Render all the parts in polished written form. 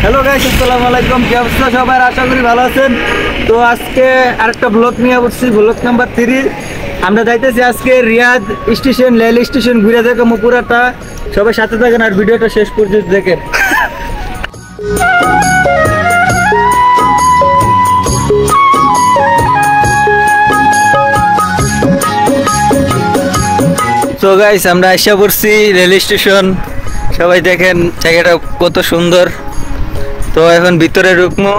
Hello guys, আসসালামু আলাইকুম। কি অবস্থা সবার? আশা করি ভালো আছেন। তো আজকে আরেকটা ব্লগ নিয়ে বসছি, ব্লগ নাম্বার 3। আমরা যাইতেছি আজকে রিয়াদ স্টেশন, লেল স্টেশন ঘুরে দেখো পুরাটা। সবাই সাথে থাকেন আর ভিডিওটা শেষ পর্যন্ত দেখেন। তো গাইস, আমরা আইসা পড়ছি রেল স্টেশন। সবাই দেখেন জায়গাটা কত সুন্দর। তো এখন ভিতরে ঢুকবো।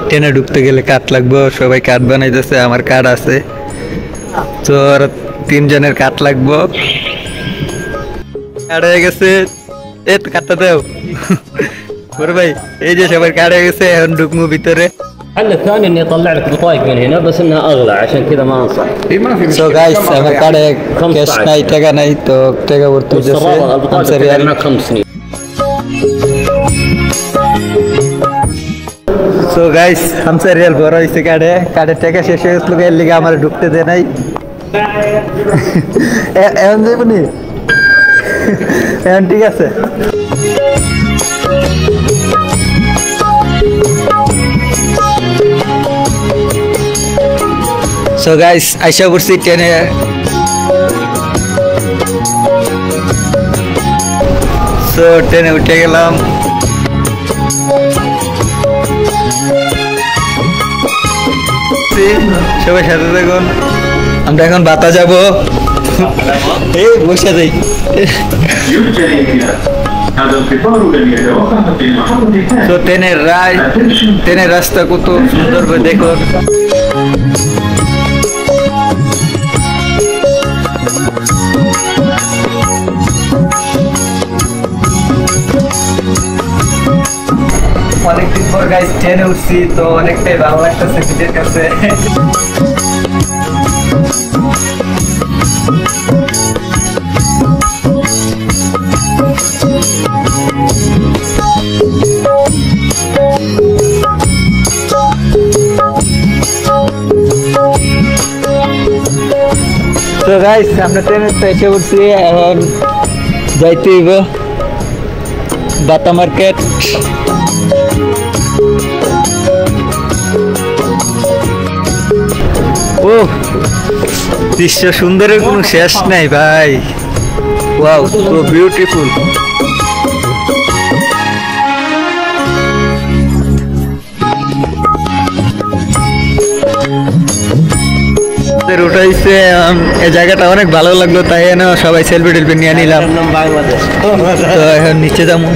ট্রেনে ঢুকতে গেলে কাঠ লাগবে, সবাই কাঠ বানাইতেছে, আমার কাঠ আছে। তো আর 3 জনের কাঠ লাগবো। কাঠ হয়ে গেছে, এই তো কাঠটা দেও বড় ভাই। এই যে সবার কাঠ হয়ে গেছে, এখন ঢুকবো ভিতরে। الحل الثاني اني اطلع لك بطايق من هنا بس انها اغلى عشان كذا ما انصح. সো গাইস, আমার কার্ডে ক্যাশ নাই, টাকা নাই, তো টাকা ভরতে হচ্ছে। البطاقه هناك 5 سنين. সো গাইস, 5 রিয়াল ভরা হয়েছে কার্ডে। কার্ডের টাকা শেষ হয়ে গেছিল, এর লিগে আমার ঢুকতে দেয় নাই। এখন যাইবনি, এখন ঠিক আছে। সো গাইস, আইসা পড়ছি ট্রেনে। সো ট্রেনে উঠে গেলাম। সবাই সাথে দেখুন। আমরা এখন বাতা যাবো। এই বসে যাই। তো ট্রেনের রাস্তা কত সুন্দর করে দেখুন। অনেকদিন পর গাইস ট্রেনে উঠছি, তো অনেকটাই ভালো লাগতেছে নিজের কাছে। তো গাইস, আমরা ট্রেনে এসে উঠছি, এখন যাইতে হইব বাতা মার্কেট। ও দৃশ্য সুন্দরের কোনো শেষ নাই ভাই। Wow, so beautiful. উঠাইছে, এই জায়গাটা অনেক ভালো লাগলো, তাই সবাই সেলফি টেলফি নিয়ে নিলাম। তো এখন নিচে যাবো।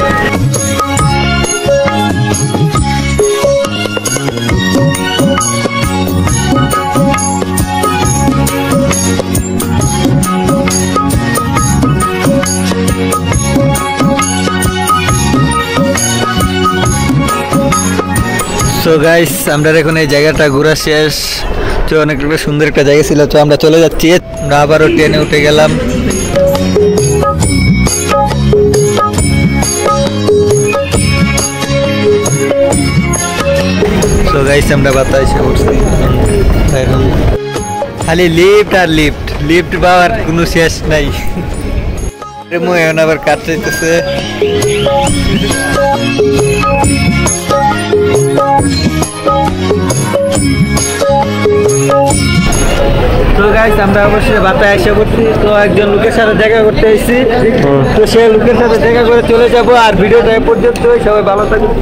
তো গাইস, আমরা এখন এই জায়গাটা ঘোরা শেষ। তো অনেক সুন্দর একটা জায়গা ছিল, তো আমরা চলে যাচ্ছি। আমরা আবারও ট্রেনে উঠে গেলাম। তো গাইস, আমরা বাতায় এসে উঠছি। খালি লিফট আর লিফট, লিফট পাওয়ার কোনো শেষ নাই। এখন আবার কাট চাইতেছে। তো গাইস, আমরা অবশ্যই বাতায় এসে পড়ছি। তো একজন লোকের সাথে দেখা করতে এসেছি, তো সে লোকের সাথে দেখা করে চলে যাবো। আর ভিডিওটা এ পর্যন্ত। সবাই ভালো থাকবেন।